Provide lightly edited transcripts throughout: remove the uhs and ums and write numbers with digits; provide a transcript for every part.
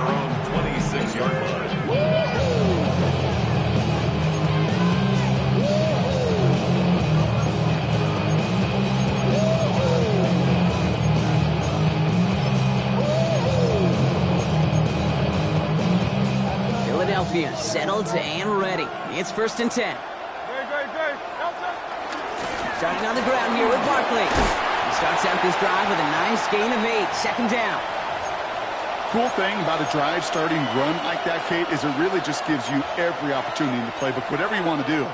from 26-yard line. Philadelphia settled and ready. It's 1st and 10. Starting on the ground here with Barkley. He starts out this drive with a nice gain of 8. 2nd down. Cool thing about a drive starting run like that, Kate, is it really just gives you every opportunity in the playbook, whatever you want to do.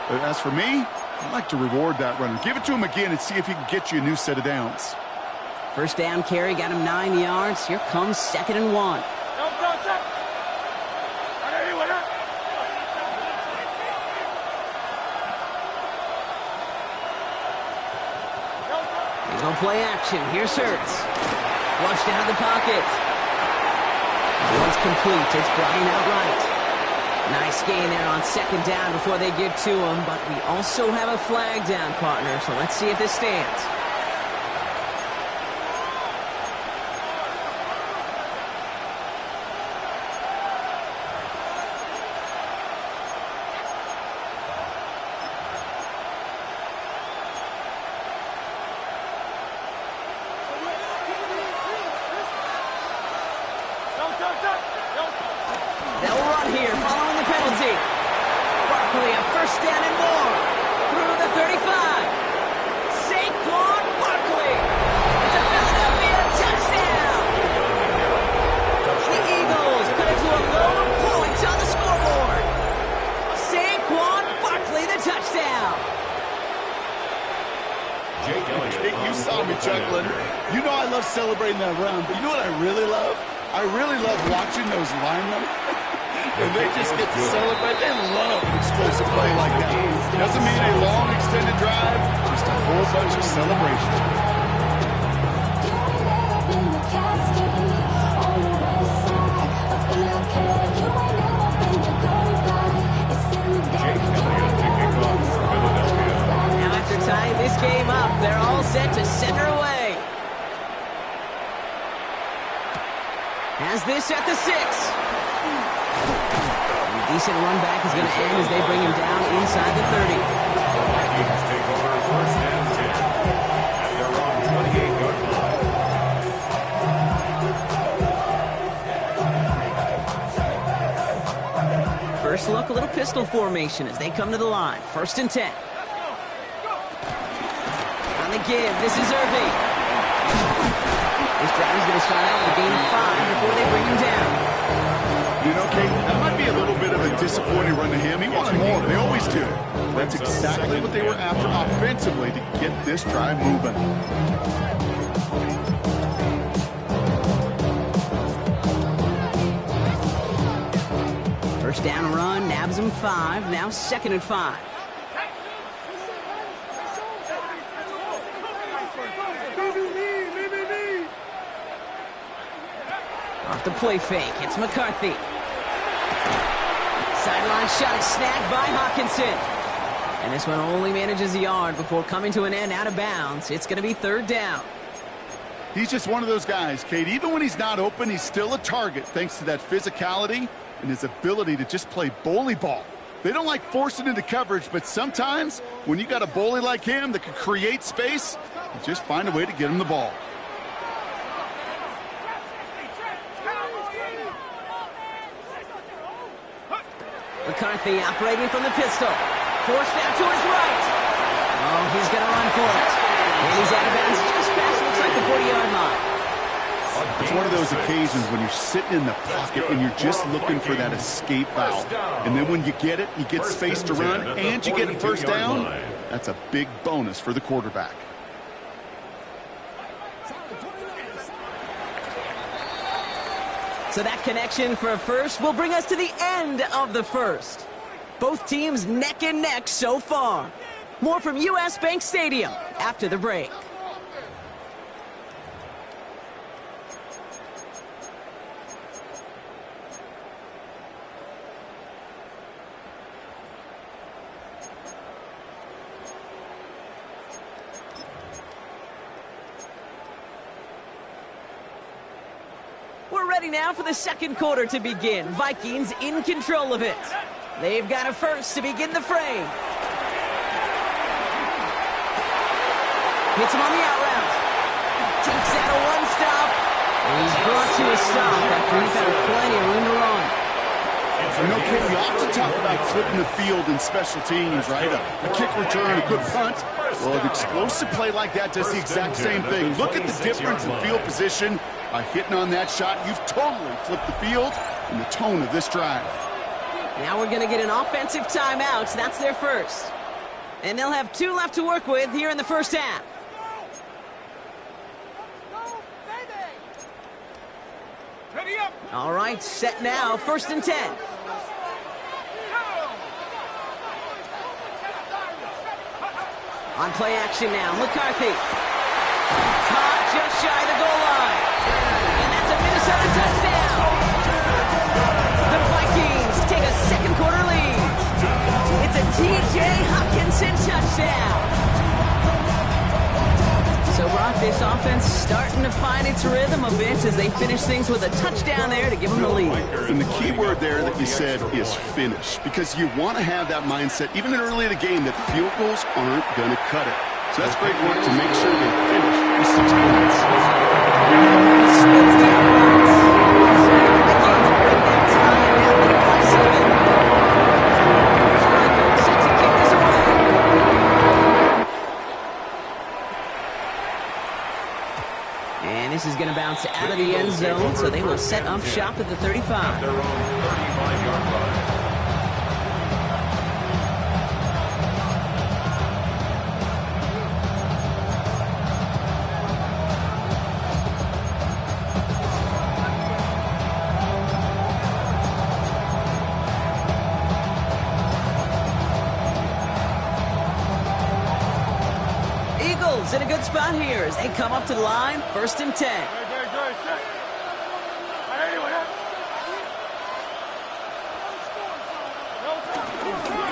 But as for me, I'd like to reward that runner. Give it to him again and see if he can get you a new set of downs. 1st down carry got him 9 yards. Here comes 2nd and 1. No play action. Here's Hurts. Flushed out of the pocket. Once complete, it's Bryant outright. Nice gain there on 2nd down before they get to him, but we also have a flag down, partner, so let's see if this stands. They'll run here following the penalty. Barkley, a 1st down and more. Through the 35. Saquon Barkley. It's a Philadelphia touchdown. The Eagles cut it to a lone point on the scoreboard. Saquon Barkley, the touchdown. You saw me chuckling. You know I love celebrating that run, but you know what I really love? I really love watching those linemen. And they just get to celebrate. They love an explosive play like that. Doesn't mean a long, extended drive, just a whole bunch of celebration. Now after tying this game up, they're all set to center away. Has this at the 6. A decent run back is going to end as they bring him down inside the 30. Vikings take over 1st and 10 at their own 28-yard line. First look, a little pistol formation as they come to the line. 1st and 10. On the give, this is Irving. This drive is going to start out with a gain of 5 before they bring him down. You know, Kate, that might be a little bit of a disappointing run to him. He wanted more. They always do. That's exactly what they were after offensively to get this drive moving. 1st down run, nabs him 5. Now 2nd and 5. Off the play fake, it's McCarthy. Sideline shot is snagged by Hawkinson. And this one only manages a yard before coming to an end out of bounds. It's going to be 3rd down. He's just one of those guys, Kate. Even when he's not open, he's still a target thanks to that physicality and his ability to just play bully ball. They don't like forcing into coverage, but sometimes when you got a bully like him that can create space, you just find a way to get him the ball. McCarthy operating from the pistol. Forced out to his right. Oh, he's going to run for it. And he's out of bounds just past, looks like the 40-yard line. It's one of those occasions when you're sitting in the pocket and you're just looking for that escape valve. And then when you get it, you get space to run, and you get a 1st down. That's a big bonus for the quarterback. So that connection for a first will bring us to the end of the 1st. Both teams neck and neck so far. More from U.S. Bank Stadium after the break. we're ready now for the second quarter to begin. Vikings in control of it. They've got a first to begin the fray. Hits him on the out route. Takes out a one-stop. And he's brought to a stop after he's had plenty of room to run. You know, Kate, we often talk about flipping the field in special teams, right? A kick return, a good punt. Well, an explosive play like that does the exact same thing. Look at the difference in field position. By hitting on that shot, you've totally flipped the field and the tone of this drive. Now we're going to get an offensive timeout. That's their first. And they'll have 2 left to work with here in the first half. All right, set now, 1st and 10. On play action now, McCarthy. Caught just shy of the goal line. And that's a Minnesota touchdown. The Vikings take a second quarter lead. It's a T.J. Hockenson touchdown. So, Brock, this offense starting to find its rhythm a bit as they finish things with a touchdown there to give them the lead. And the key word there that you said is finish, because you want to have that mindset, even early in the game, that field goals aren't going to cut it. So that's great work to make sure they finish with 6 points. Splits the uprights. The Vikings bring that tie and now lead by 7. Here's Reichert set to kick this away. And this is going to bounce out of the end zone, so they will set up shop at the 35. Their own 35-yard line. Eagles in a good spot here as they come up to the line, 1st and 10.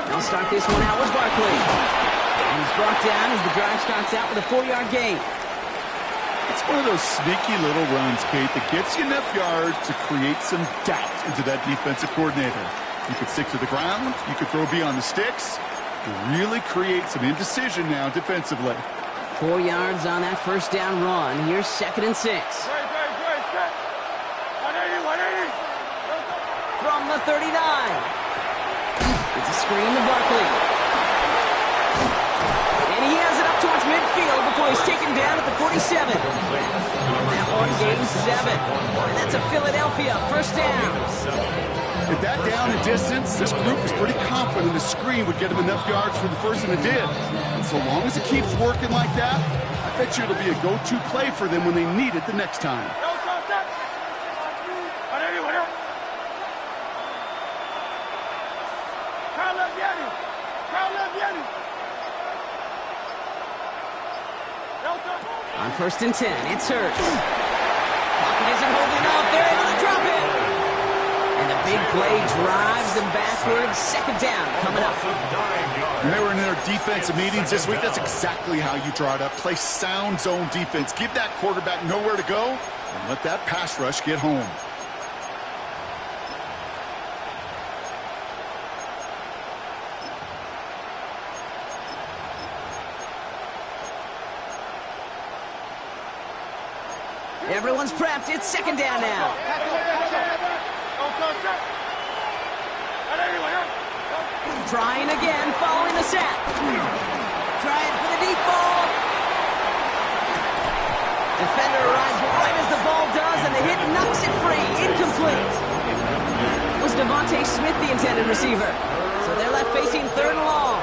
They'll start this one out with Barkley. And he's brought down as the drive starts out with a 4-yard gain. It's one of those sneaky little runs, Kate, that gets you enough yards to create some doubt into that defensive coordinator. You could stick to the ground, you could throw beyond the sticks, to really create some indecision now defensively. 4 yards on that first down run. Here's 2nd and 6. From the 39. It's a screen to Barkley. And he has it up towards midfield before he's taken down at the 47. That one gains 7. And that's a Philadelphia 1st down. With that down and distance, this group was pretty confident the screen would get him enough yards for the first, and it did. And so long as it keeps working like that, I bet you it'll be a go-to play for them when they need it the next time. On 1st and 10, it's Hurts. Pocket isn't holding up. They're able to drop it. And the big play drives them backwards. 2nd down coming up. When they were in their defensive meetings this week, that's exactly how you draw it up. Play sound zone defense. Give that quarterback nowhere to go and let that pass rush get home. Everyone's prepped. It's 2nd down now. Trying again, following the sack. Trying for the deep ball. Defender arrives right as the ball does, and the hit knocks it free. Incomplete. Was Devontae Smith the intended receiver? So they're left facing 3rd and long.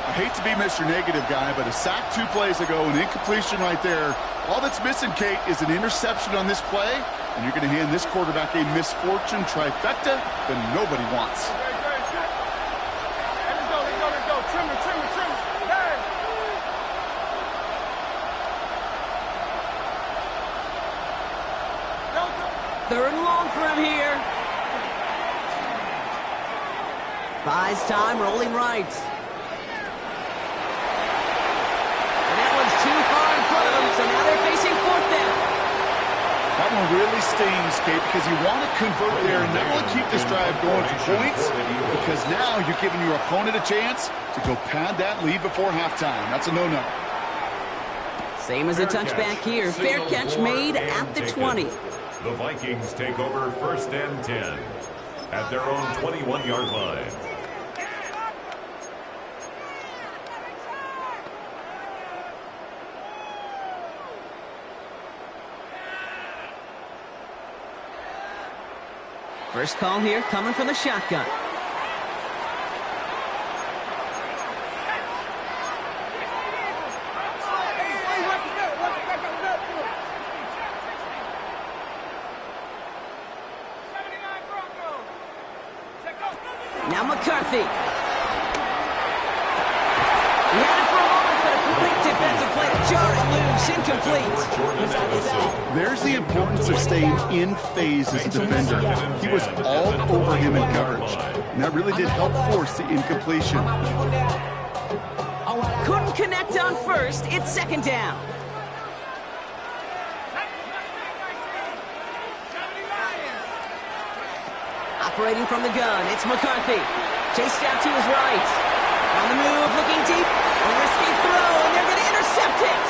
I hate to be Mr. Negative guy, but a sack 2 plays ago, an incompletion right there. All that's missing, Kate, is an interception on this play, and you're going to hand this quarterback a misfortune trifecta that nobody wants. Third and long for him here. Buys time, rolling right. And that one's too far in front of them, so now they're facing 4th down. That one really stings, Kate, because you want to convert there and not only keep this drive going for points, because now you're giving your opponent a chance to go pad that lead before halftime. That's a no-no. Same as a touchback here. Fair catch made at the 20. The Vikings take over 1st and 10 at their own 21-yard line. First call here coming from the shotgun. Now McCarthy. He had it for a moment, but a complete defensive play to jar it loose. Incomplete. There's the importance of staying in phase as a defender. He was all over him in coverage, and that really did help force the incompletion. Couldn't connect on first. It's 2nd down. Operating from the gun, it's McCarthy. Chased out to his right. On the move, looking deep. A risky throw, and they're going to intercept it.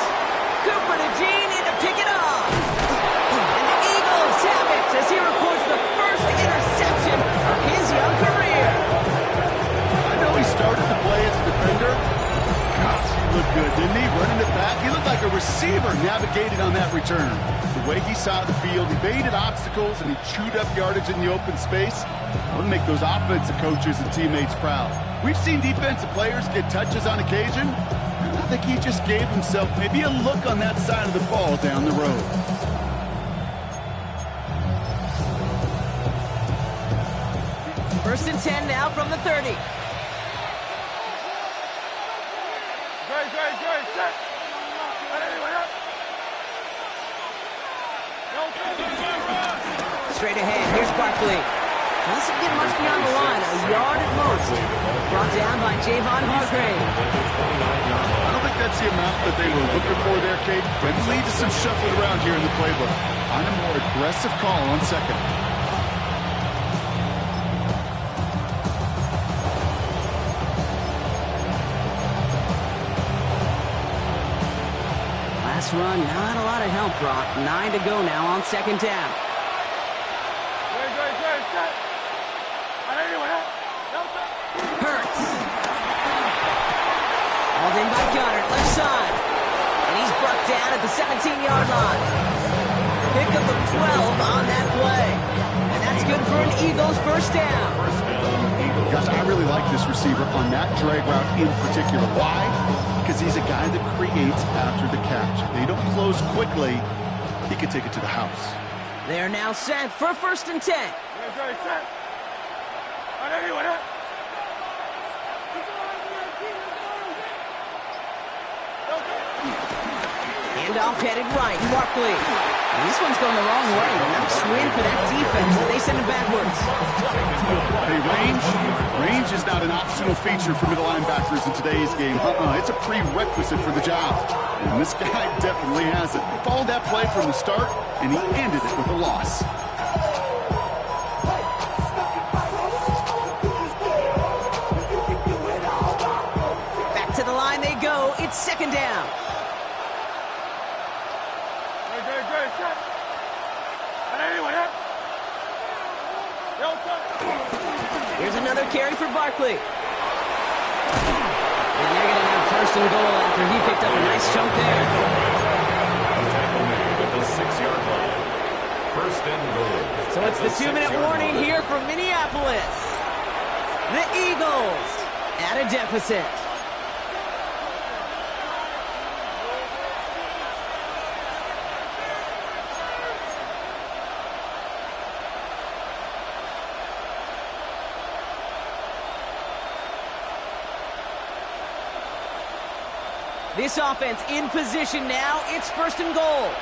Cooper to Jean in to pick it off. And the Eagles have it as he records the first interception of his young career. I know he started the play as a defender. Gosh, he looked good, didn't he? Running it back. He looked like a receiver navigated on that return. The way he saw the field, he baited obstacles, and he chewed up yardage in the open space. That would make those offensive coaches and teammates proud. We've seen defensive players get touches on occasion. I think he just gave himself maybe a look on that side of the ball down the road. First and 10 now from the 30. Straight ahead, here's Barkley. Doesn't get much beyond the line, a yard at most. Brought down by Javon Hargrave. I don't think that's the amount that they were looking for there, Kate. But it leads to some shuffling around here in the playbook. On a more aggressive call on 2nd. Last run, not a lot of help, Brock. 9 to go now on 2nd down. Hurts. Hauled in by Goddard, left side. And he's brought down at the 17-yard line. Pickup of 12 on that play. And that's good for an Eagles 1st down. Gosh, I really like this receiver on that drag route in particular. Why? Because he's a guy that creates after the catch. If they don't close quickly, he can take it to the house. They're now set for 1st and 10. Handoff headed right, Barkley. And this one's going the wrong way. Nice win for that defense as they send it backwards. Hey, range is not an optional feature for middle linebackers in today's game. It's a prerequisite for the job. And this guy definitely has it. He followed that play from the start, and he ended it with a loss. Back to the line they go. It's 2nd down. Here's another carry for Barkley. And they're going to have 1st and goal after he picked up a nice chunk there. At the 6-yard line. 1st and goal. So it's the 2-minute warning here from Minneapolis. The Eagles at a deficit. This offense in position now. It's 1st and goal.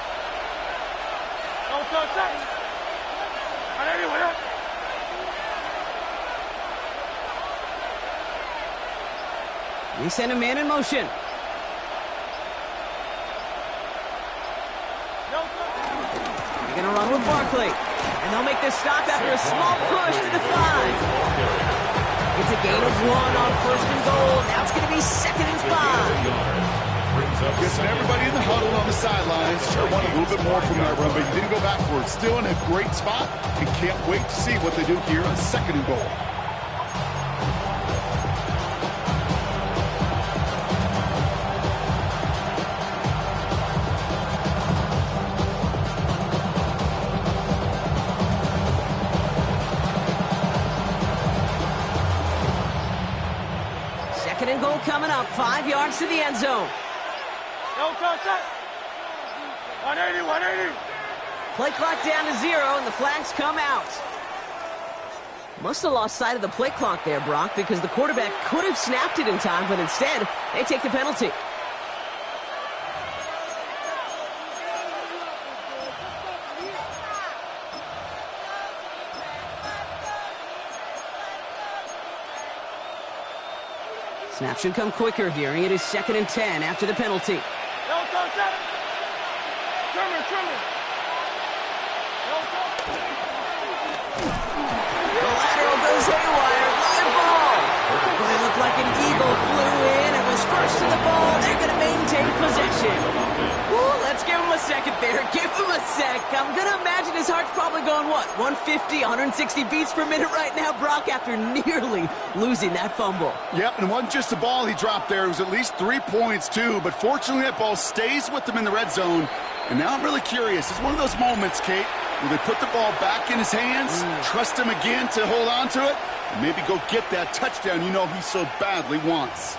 We send a man in motion. They're going to run Barkley. And they'll make this stop after a small push to the 5. It's a gain of 1 on 1st and goal. Now it's going to be 2nd and 5. Guessing everybody in the huddle on the sidelines sure want a little bit more from that run, but he didn't go backwards. Still in a great spot, and can't wait to see what they do here on 2nd and goal. Second and goal coming up, 5 yards to the end zone. 180, 180. Play clock down to 0, and the flags come out. Must have lost sight of the play clock there, Brock, because the quarterback could have snapped it in time, but instead, they take the penalty. Snap should come quicker here. It is 2nd and 10 after the penalty. The lateral goes haywire. Live ball. But it looked like an eagle flew in. It was first to the ball. They're going to maintain possession. Ooh, let's give him a second there. Give him a sec. I'm going to imagine his heart's probably going, what, 150, 160 beats per minute right now, Brock, after nearly losing that fumble. Yep, and it wasn't just the ball he dropped there. It was at least 3 points, too. But fortunately, that ball stays with him in the red zone. And now I'm really curious. It's one of those moments, Kate, where they put the ball back in his hands, trust him again to hold on to it, and maybe go get that touchdown you know he so badly wants.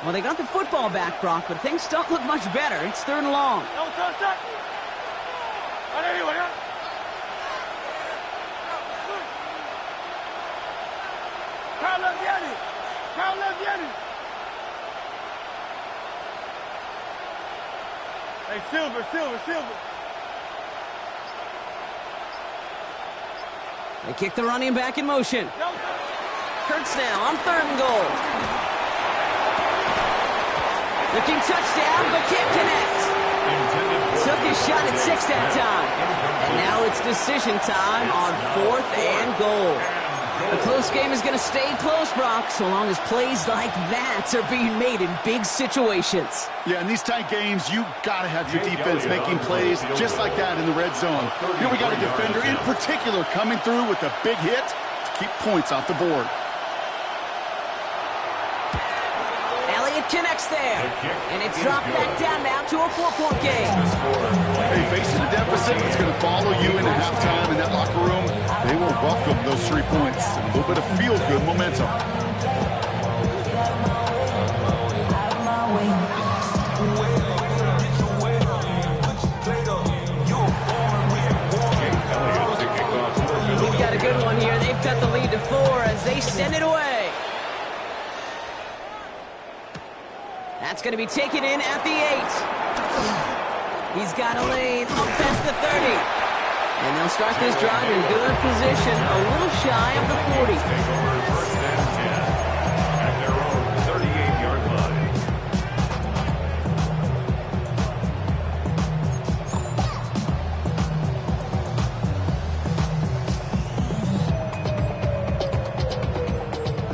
Well, they got the football back, Brock, but things don't look much better. It's 3rd and long. Hey, Silver. They kick the running back in motion. Hurts now on 3rd and goal. Looking touchdown, but can't connect. Took his shot at 6 that time. And now it's decision time on 4th and goal. The close game is going to stay close, Brock, so long as plays like that are being made in big situations. Yeah, in these tight games, you got to have your defense making plays just like that in the red zone. Here we got a defender in particular coming through with a big hit to keep points off the board. Connects there, and it's dropped back down now to a 4-point game. Hey, facing a deficit, it's going to follow you into halftime in that locker room. They will welcome those 3 points and a little bit of feel-good momentum. We've got a good one here. They've cut the lead to 4 as they send it away. That's going to be taken in at the 8. He's got a lane up past the 30. And they'll start this drive in good position, a little shy of the 40. Take over 1st and 10 at their own 38-yard line.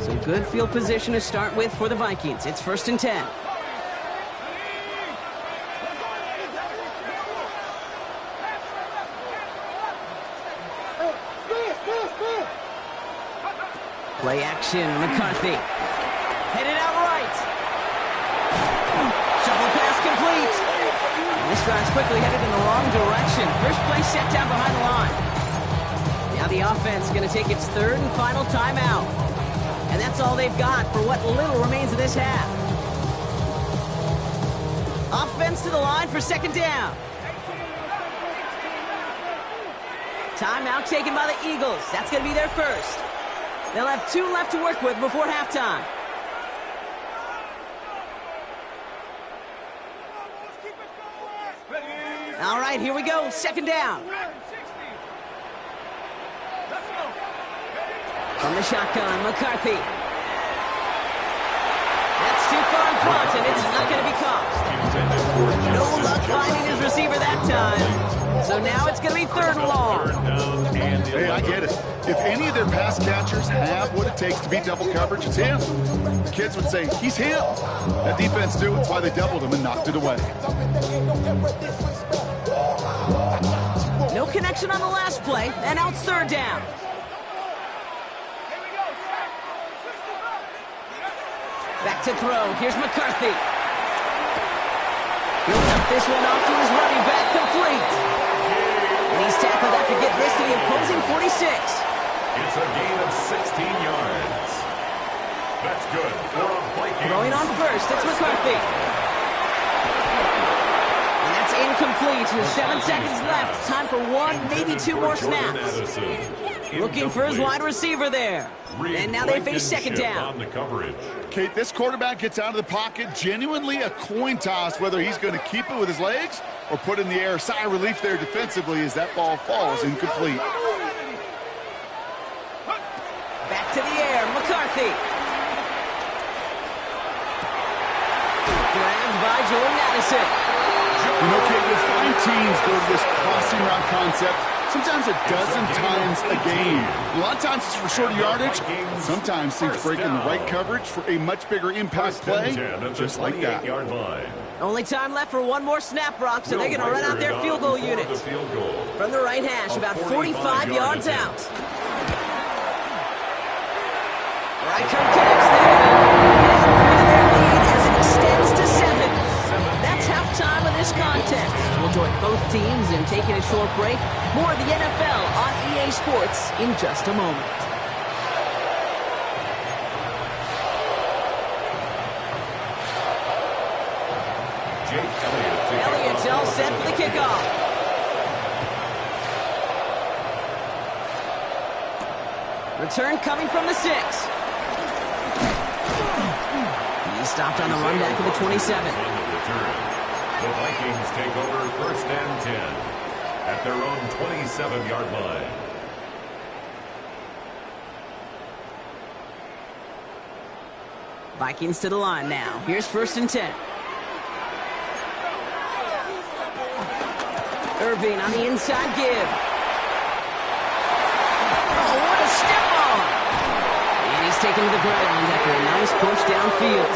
So good field position to start with for the Vikings. It's 1st and 10. Play action, McCarthy. Headed out right. Shovel pass complete. And this drive's quickly headed in the wrong direction. First play set down behind the line. Now the offense is going to take its 3rd and final timeout. And that's all they've got for what little remains of this half. Offense to the line for 2nd down. Timeout taken by the Eagles. That's going to be their first. They'll have 2 left to work with before halftime. All right, here we go. Second down. From the shotgun, McCarthy. That's too far in front, and it's not going to be caught. No luck finding his receiver that time. So now it's going to be third and long. Hey, I get it. If any of their pass catchers have what it takes to beat double coverage, it's him. The kids would say, he's him. That defense knew it's why they doubled him and knocked it away. No connection on the last play, and now it's third down. Back to throw. Here's McCarthy. He'll dump this one off to his running back, complete. And he's tackled after getting this to the opposing 46. It's a gain of 16 yards. That's good for a Vikings. Throwing on first, it's McCarthy. And that's incomplete. With 7 seconds left. Time for one, maybe two more snaps. Looking for his wide receiver there. And now they face second down. Kate, this quarterback gets out of the pocket, genuinely a coin toss whether he's going to keep it with his legs or put in the air. Sigh of relief there defensively as that ball falls incomplete. Back to the air, McCarthy. Grabbed by Jordan Addison. You know, Kate, you'll find teams go to this crossing route concept sometimes a dozen times a game. A lot of times it's for shorter yardage. Sometimes teams break in the right coverage for a much bigger impact play, just like that. Only time left for one more snap, Brock, so they're going to run out their field goal unit. From the right hash, about 45 yards out. Reichert connects there. And their lead as it extends to 7. That's halftime of this contest. We'll join both teams in taking a short break. More of the NFL on EA Sports in just a moment. Elliott's all set for the kickoff. Return coming from the 6. He stopped on the run back of the 27. The Vikings take over first and 10 at their own 27-yard line. Vikings to the line now. Here's first and 10. Irving on the inside give. Oh, what a step on! And he's taken to the ground after a nice push downfield.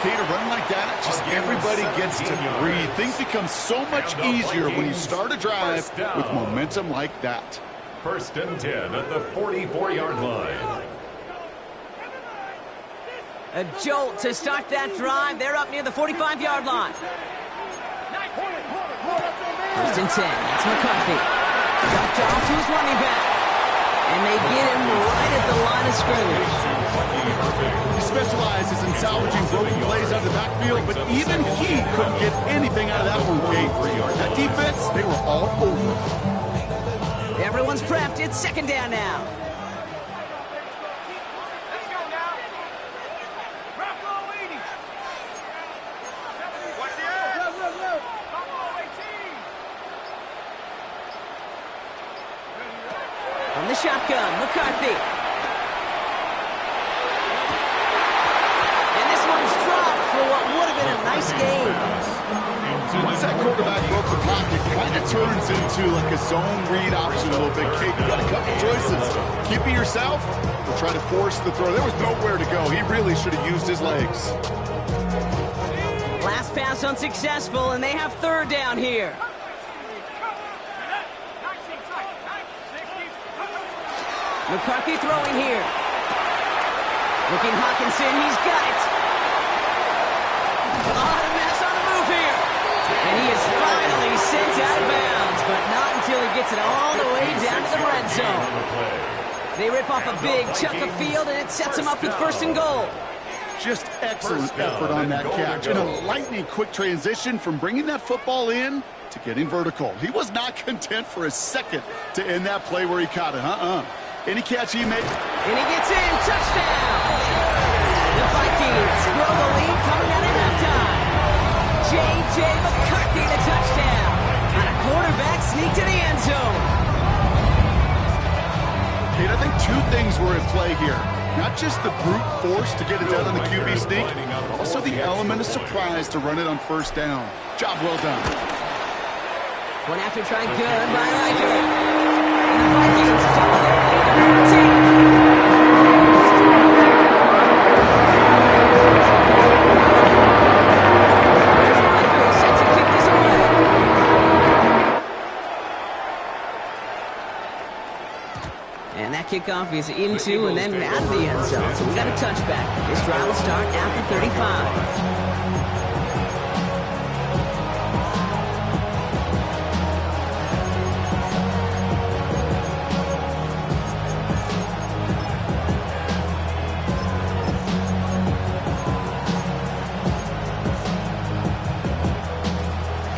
Kate, a run like that, just everybody gets to breathe. Things become so much easier when you start a drive with momentum like that. First and 10 at the 44-yard line. A jolt to start that drive. They're up near the 45-yard line. First and 10. That's McCarthy. Dumped off to his running back. And they get him right at the line of scrimmage. He specializes in salvaging broken plays out of the backfield, but even he couldn't get anything out of that one, Kate. That defense, they were all over. Everyone's prepped. It's second down now. Let's go now. Bravo 80. Watch the air. Bravo 18. From the shotgun, McCarthy. And this one's dropped for what would have been a nice game. Once that quarterback broke the pocket, it kind of turns into like a zone read option a little bit. Kate, you got a couple choices. Keep it yourself or try to force the throw. There was nowhere to go. He really should have used his legs. Last pass unsuccessful, and they have third down here. McCarthy throwing here. Looking Hawkinson, he's got it. A lot of mess on the move here. And he is finally sent out of bounds, but not until he gets it all the way down to the red zone. They rip off a big chunk of field, and it sets him up with first and goal. Just excellent effort on that catch. And a lightning quick transition from bringing that football in to getting vertical. He was not content for a second to end that play where he caught it. Any catch he made. And he gets in. Touchdown! The Vikings grow the lead coming out at halftime. J.J. McCarthy, the touchdown. sneak to the end zone. Kate, I think two things were at play here. Not just the brute force to get it done on the QB sneak, but also the element of surprise to run it on first down. Job well done. One after try good by Riker. And the Vikings double their lead to 13. There's Riker set to kick this away. And that kickoff is into and then out of the end zone. So we got a touchback. This drive will start after 35.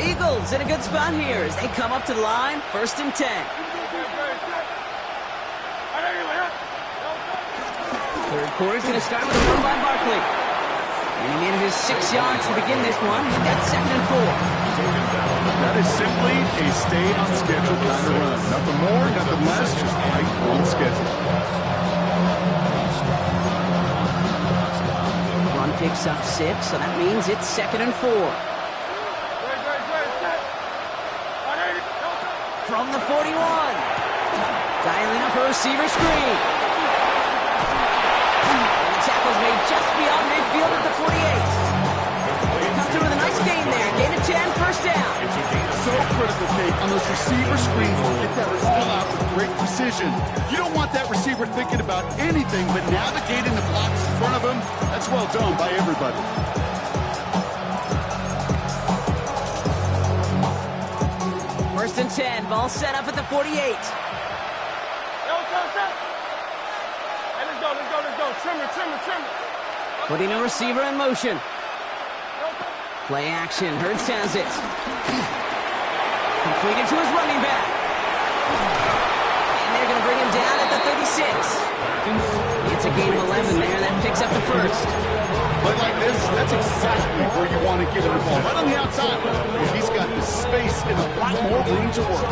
Eagles in a good spot here as they come up to the line. 1st and 10. Third quarter is going to start with a run by Barkley. And he manages 6 yards to begin this one. We've got 2nd and 4. That is simply a stay on schedule kind of run. Nothing more, nothing less, just right on schedule. Run picks up 6, so that means it's 2nd and 4. From the 41. Dialing up a receiver screen. And the tackle's made just beyond midfield at the 48. They come through with a nice gain there. Gain of 10, 1st down. So critical, Kate, on those receiver screens to get that receiver out with great precision. You don't want that receiver thinking about anything but navigating the blocks in front of him. That's well done by everybody. 1st and 10. Ball set up at the 48. Let's go. Trimmer. Putting a receiver in motion. Play action. Hurts has it. Completed to his running back. And they're going to bring him down at the 36. It's a gain of 11 there. That picks up the 1st. But like this, that's exactly where you want to get him the ball. Right on the outside. He's got the space and a lot more room to work.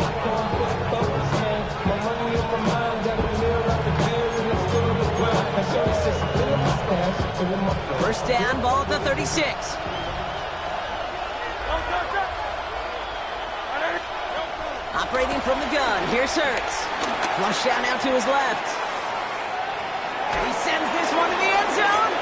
First down, ball at the 36. Operating from the gun, here's Hurts. Flush down out to his left. And he sends this one to the end zone.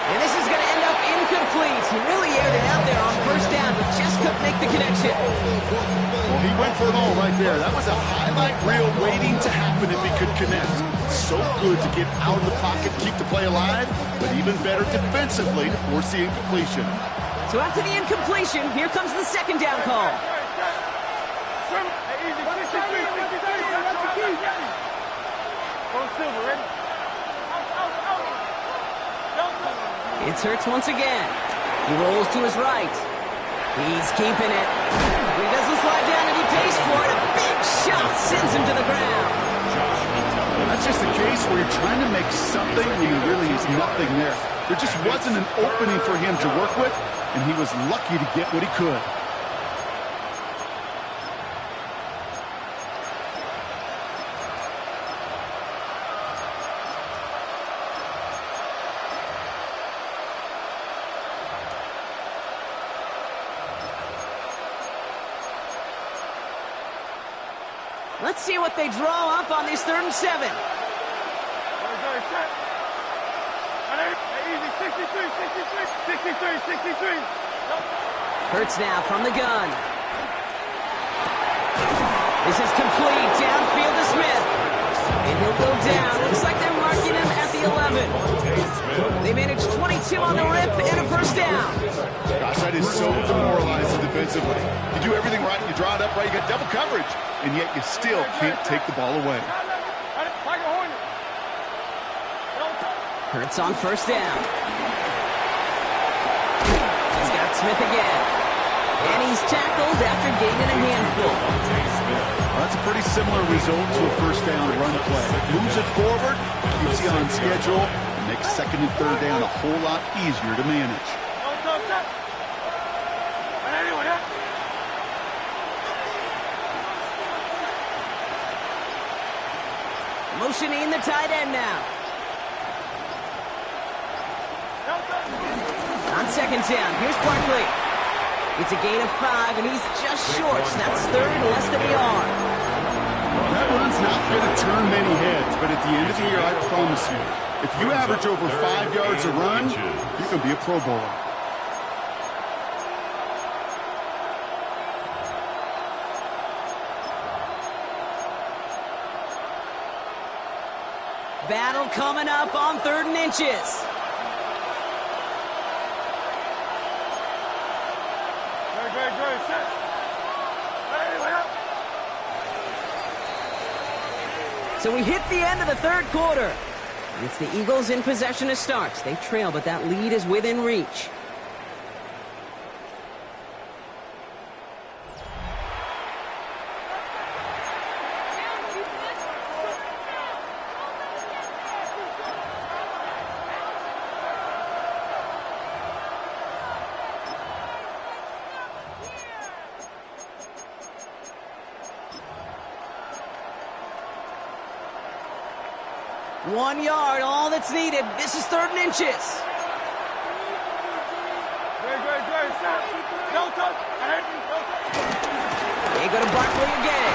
And this is going to end up incomplete. He really aired it out there on 1st down, but just couldn't make the connection. Well, he went for it all right there. That was a highlight reel waiting to happen if he could connect. So good to get out of the pocket, keep the play alive, but even better defensively to force the incompletion. So after the incompletion, here comes the 2nd down call. It's Hurts once again. He rolls to his right. He's keeping it. He doesn't slide down and he pays for it. A big shot sends him to the ground. That's just a case where you're trying to make something when there really is nothing there. There just wasn't an opening for him to work with, and he was lucky to get what he could. Let's see what they draw up on this 3rd and 7. Hurts now from the gun. This is complete. Downfield to Smith. And he'll go down. Looks like they're marking him at the 11. They managed 22 on the rip and a 1st down. Gosh, that is so demoralizing defensively. You do everything right, you draw it up right, you got double coverage, and yet you still can't take the ball away. Hurts on 1st down. He's got Smith again. And he's tackled after gaining a handful. Well, that's a pretty similar result to a 1st down run play. Moves it forward, keeps you on schedule, and makes 2nd and 3rd down a whole lot easier to manage. Motioning the tight end now. On second down, here's Barkley. It's a gain of 5, and he's just short. So that's third and less than a yard. That run's not going to turn many heads, but at the end of the year, I promise you, if you average over 5 yards a run, you can be a Pro Bowler. Battle coming up on 3rd and inches. So we hit the end of the 3rd quarter. It's the Eagles in possession to start. They trail, but that lead is within reach. One yard, all that's needed. This is 3rd and inches. They go to Barkley again.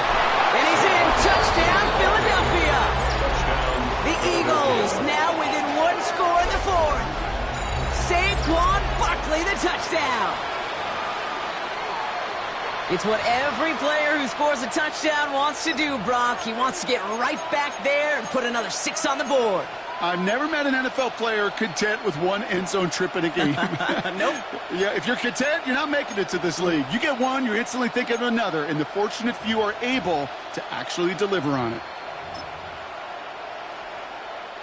And he's in. Touchdown, Philadelphia. The Eagles now within 1 score in the 4th. Saquon Barkley, the touchdown. It's what every player who scores a touchdown wants to do, Brock. He wants to get right back there and put another 6 on the board. I've never met an NFL player content with 1 end zone trip in a game. Nope. Yeah, if you're content, you're not making it to this league. You get 1, you're instantly thinking of another, and the fortunate few are able to actually deliver on it.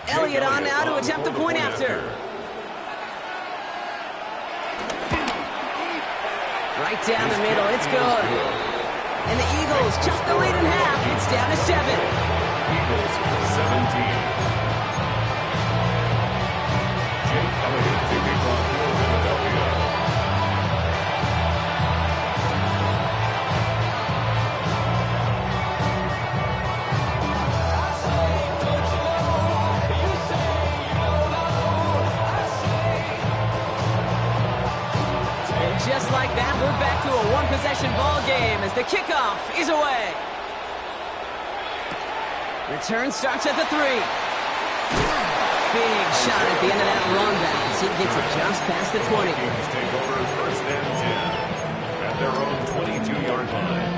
Elliott on now to attempt the point after. Right down the middle, it's good. And the Eagles chunk the lead in half. It's down to 7. Eagles 17. Jake Elliott taking off for Philadelphia. And just like that, we're back to a 1-possession ball game as the kickoff is away. Return starts at the 3. Big shot at the end of that run back as he gets it just past the 20. Vikings take over 1st and 10 at their own 22-yard line.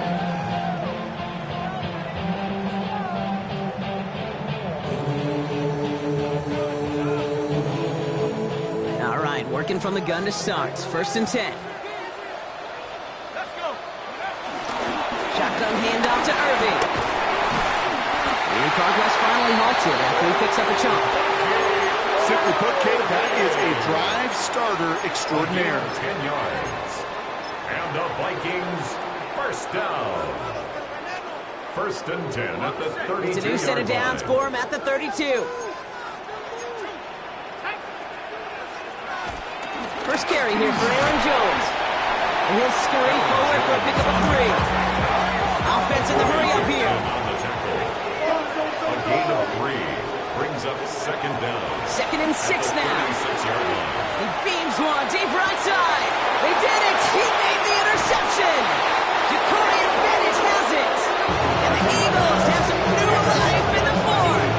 All right, working from the gun to start. 1st and 10. Let's go. Shotgun handoff to Irving. And progress finally halted after he picks up a chunk. Simply put, Kate, that is a drive starter extraordinaire. 10 yards. And the Vikings first down. 1st and 10 at the 32-yard line. It's a new set of downs for him at the 32. First carry here for Aaron Jones. And he'll scurry forward for a pickup of 3. Offense in the hurry up here. On the tackle. A gain of 3 brings up 2nd down. 2nd and 6 now. 36-yard line. He beams one deep right side. They did it. He made the interception. Jacorian Bennett has it. And the Eagles have some new life in the 4th.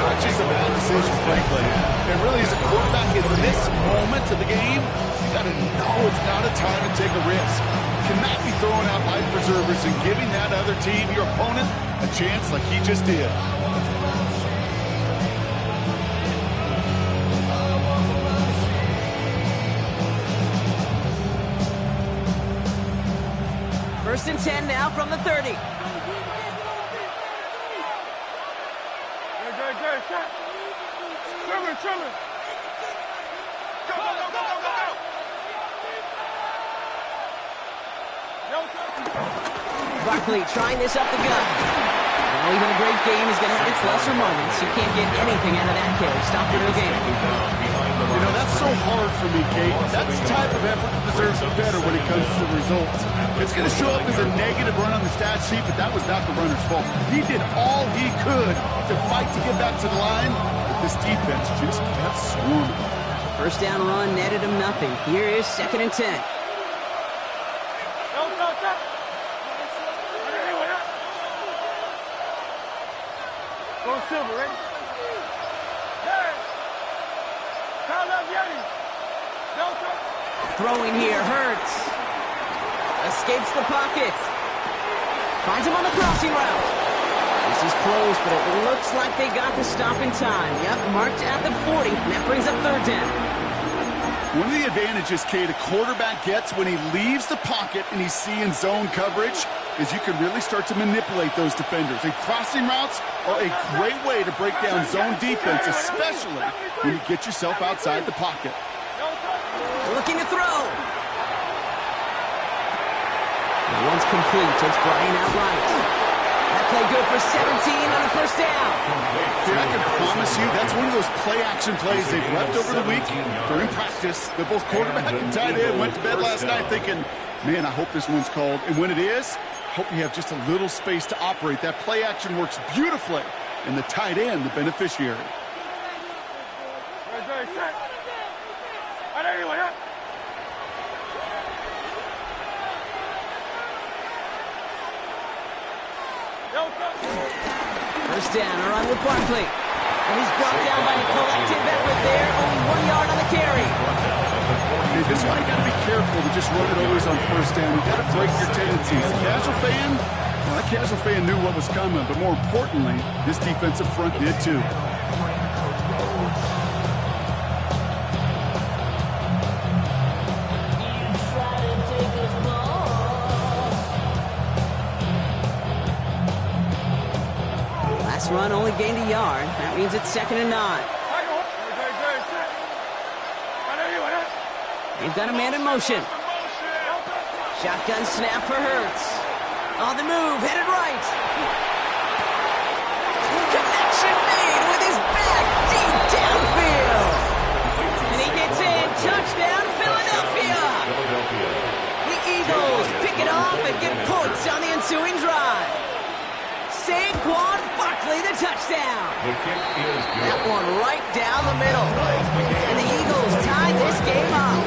Not just a bad decision, frankly. It really is a quarterback in this moment of the game. You got to know it's not a time to take a risk. Cannot be throwing out life preservers and giving that other team, your opponent, a chance like he just did. First and 10 now from the 30. Good shot. Trimmer. Go. Barkley trying this up the gut. Well, even a great game is going to have its lesser moments. You can't get anything out of that carry. Stop for no gain. You know, that's so hard for me, Kate. That's the type of effort that deserves better when it comes to the results. It's going to show up as a negative run on the stat sheet, but that was not the runner's fault. He did all he could to fight to get back to the line, but this defense just kept swarming. First down run netted him nothing. Here is 2nd and 10. Go Silver, ready? Hey! Call up Yeti! Delta! Throwing here, Hurts. Escapes the pocket. Finds him on the crossing route. This is close, but it looks like they got the stop in time. Yep, marked at the 40, and that brings up 3rd down. One of the advantages, Kate, a quarterback gets when he leaves the pocket and he's seeing zone coverage is you can really start to manipulate those defenders. And crossing routes are a great way to break down zone defense, especially when you get yourself outside the pocket. Looking to throw. One's complete. It's Brian outright. That play good for 17 on a 1st down. Dude, I can promise you that's one of those play-action plays they've left over the week during practice. They're both quarterback and tight end went to bed last night thinking, man, I hope this one's called. And when it is, I hope you have just a little space to operate. That play-action works beautifully, and the tight end, the beneficiary. First down, a run with Barkley. And he's brought down by a collective effort there. Only 1 yard on the carry. Hey, this is why you got to be careful to just run it always on 1st down. You got to break your tendencies. Casual fan, well, that casual fan knew what was coming, but more importantly, this defensive front did too. Run only gained a yard. That means it's 2nd and 9. They've got a man in motion. Shotgun snap for Hurts. On the move, headed right. Connection made with his back deep downfield. And he gets in. Touchdown, Philadelphia. The Eagles pick it off and get points on the ensuing drive. Saquon Barkley, the touchdown. The kick is good. That one right down the middle. And the Eagles tied this game up.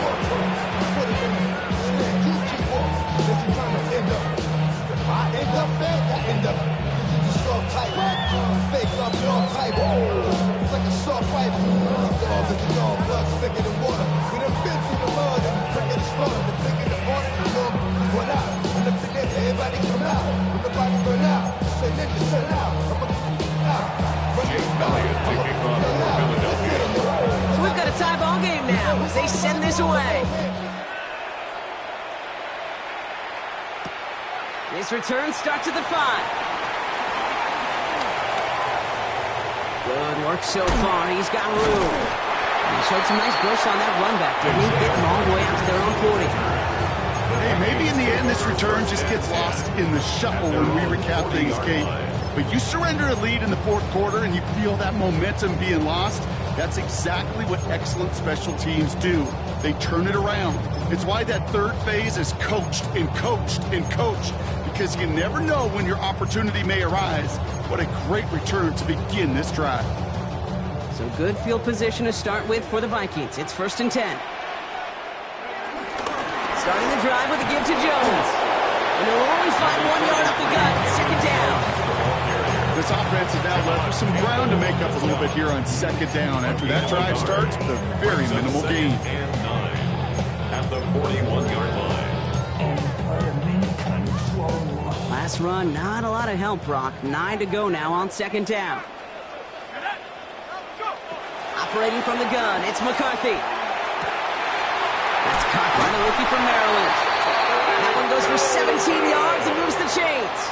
So we've got a tie ball game now as they send this away. This return starts at the 5. Good work so far. He's got room. He showed some nice bursts on that run back, didn't he? Get them all the way out to their own 40. Hey, maybe in the end this return just gets lost in the shuffle when we recap things, Kate. But you surrender a lead in the 4th quarter and you feel that momentum being lost. That's exactly what excellent special teams do. They turn it around. It's why that 3rd phase is coached and coached and coached, because you never know when your opportunity may arise. What a great return to begin this drive. So good field position to start with for the Vikings. It's 1st and 10. Starting the drive with a give to Jones. And they'll only find 1 yard up the gut. 2nd down. This offense is now left with some ground to make up a little bit here on 2nd down. After that drive starts with a very minimal gain. And 9 at the 41-yard line. Last run, not a lot of help, Brock. 9 to go now on 2nd down. Operating from the gun, it's McCarthy. That's caught by the rookie from Maryland. That one goes for 17 yards and moves the chains.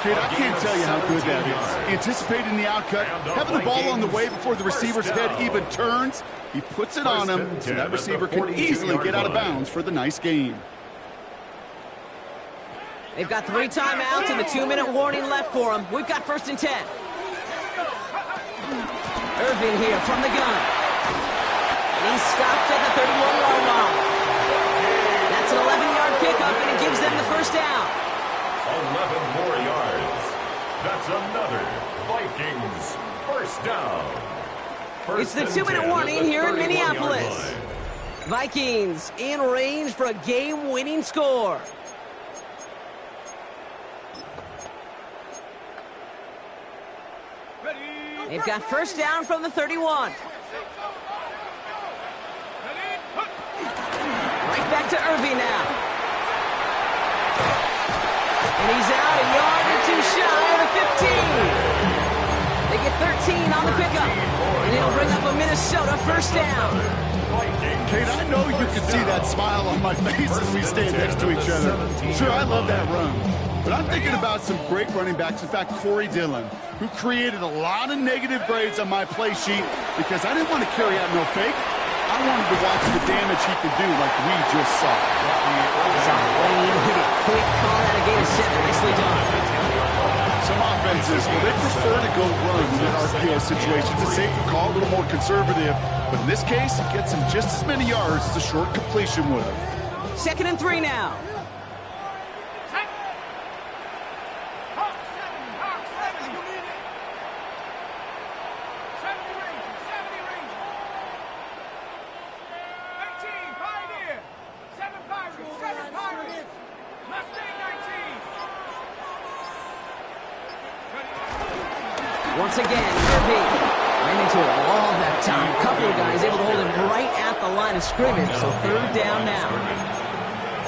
Kid, I can't tell you how good that is. Anticipating the outcut, having the ball on the way before the receiver's head even turns. He puts it on him, so that receiver can easily get out of bounds for the nice gain. They've got 3 timeouts and the 2-minute warning left for them. We've got 1st and 10. Irvin here from the gun. And he's stopped at the 31-yard line. That's an 11-yard pickup, and it gives them the first down. 11 more yards. That's another Vikings first down. It's the 2-minute warning here in Minneapolis. Vikings in range for a game-winning score. They've got first down from the 31. Right back to Irving now. And he's out a yard or two shy of the 15. They get 13 on the pickup. And it'll bring up a Minnesota first down. Kate, I know you can see that smile on my face as we stand next to each other. Sure, I love that run. But I'm thinking about some great running backs. In fact, Corey Dillon, who created a lot of negative grades on my play sheet because I didn't want to carry out no fake. I wanted to watch the damage he could do like we just saw. Wade hit it quick, call out a gain of 7. Nicely done. Some offenses, well, they prefer to go run in that RPO situation. It's a safer call, a little more conservative. But in this case, it gets him just as many yards as a short completion would have. 2nd and 3 now. Once again, Irving ran into a wall that time. A couple of guys able to hold him right at the line of scrimmage, so 3rd down now.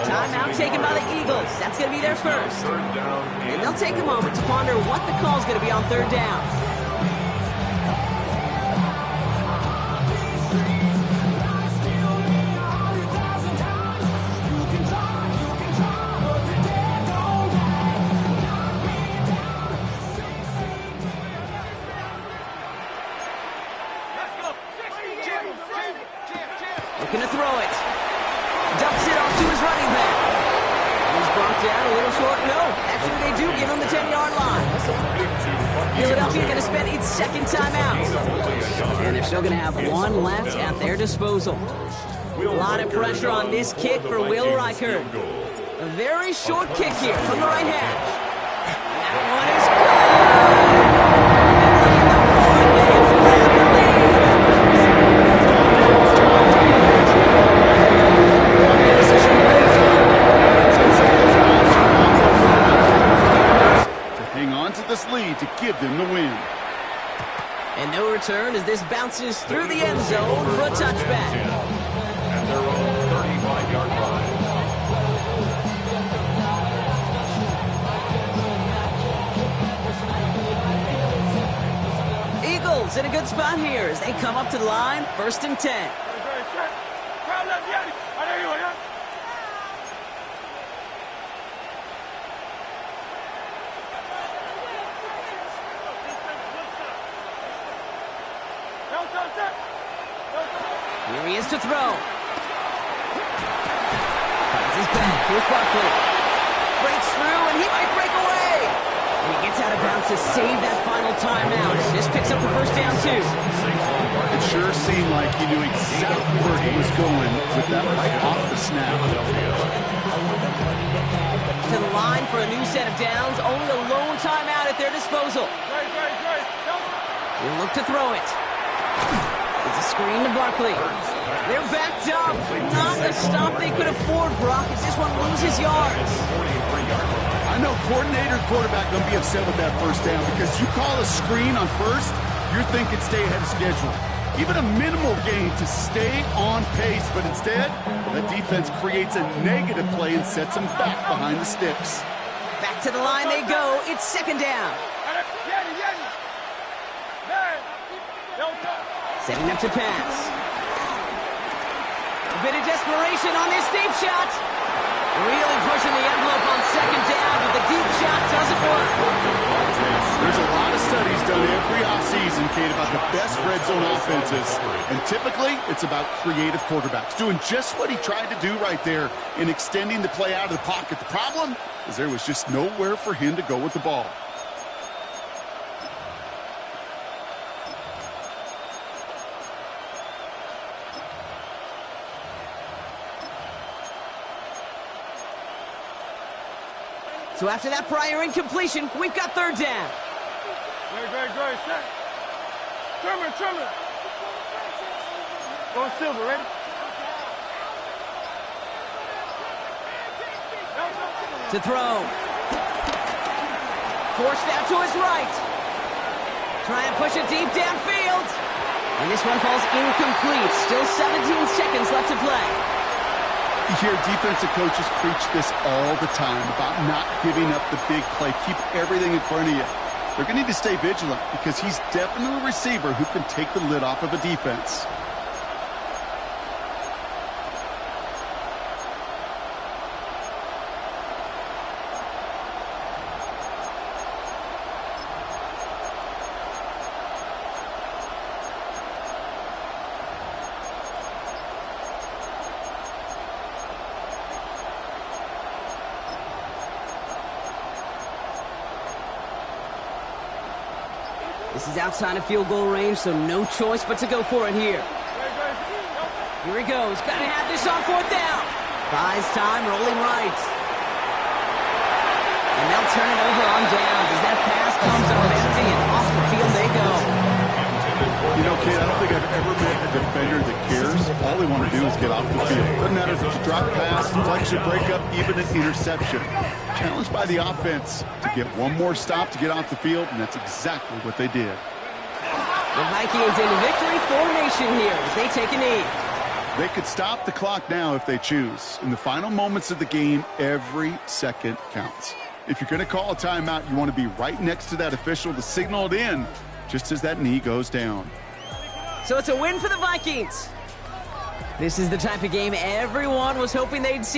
Timeout taken by the Eagles. That's going to be their first. And they'll take a moment to ponder what the call is going to be on 3rd down. Looking to throw it. Dumps it off to his running back. He's brought down a little short. No, actually they do give him the 10-yard line. Philadelphia going to spend its 2nd timeout. And they're still going to have one left at their disposal. A lot of pressure on this kick for Will Reichert. A very short kick here from the right hash. That one is good. Lead to give them the win. And no return as this bounces through the end zone for a touchback. And their own 35-yard line. Eagles in a good spot here as they come up to the line, 1st and 10. Here he is to throw. Finds his back. Here's Barkley. Breaks through, and he might break away. And he gets out of bounds to save that final timeout. This picks up the first down, too. It sure seemed like he knew exactly where he was going with that right off the snap. To the line for a new set of downs. Only a lone timeout at their disposal. He'll look to throw it. It's a screen to Barkley. They're backed up. Not a stop they could afford, Brock, as this one loses yards. I know coordinator and quarterback going to be upset with that first down because you call a screen on first, you're thinking stay ahead of schedule. Even a minimal gain to stay on pace, but instead, the defense creates a negative play and sets them back behind the sticks. Back to the line they go. It's 2nd down. Setting up to pass. A bit of desperation on this deep shot. Really pushing the envelope on 2nd down, but the deep shot doesn't work. There's a lot of studies done every offseason, Kate, about the best red zone offenses. And typically, it's about creative quarterbacks, doing just what he tried to do right there in extending the play out of the pocket. The problem is there was just nowhere for him to go with the ball. So after that prior incompletion, we've got third down. Great. Set. Trimmer. Go Silver, ready? To throw. Forced out to his right. Try and push it deep downfield. And this one falls incomplete. Still 17 seconds left to play. You hear defensive coaches preach this all the time about not giving up the big play. Keep everything in front of you. They're going to need to stay vigilant because he's definitely a receiver who can take the lid off of a defense. This is outside of field goal range, so no choice but to go for it here. Here he goes. Got to have this on fourth down. Buys time, rolling right. And they'll turn it over on downs as that pass comes up empty and off the field they go. You know, kid, I don't think I've ever met a defender that cares. All they want to do is get off the field. Doesn't matter if it's a drop pass, deflection, breakup, even an interception. Challenged by the offense to get one more stop to get off the field, and that's exactly what they did. The Vikings in victory formation here as they take a knee. They could stop the clock now if they choose. In the final moments of the game, every second counts. If you're going to call a timeout, you want to be right next to that official to signal it in just as that knee goes down. So it's a win for the Vikings. This is the type of game everyone was hoping they'd see.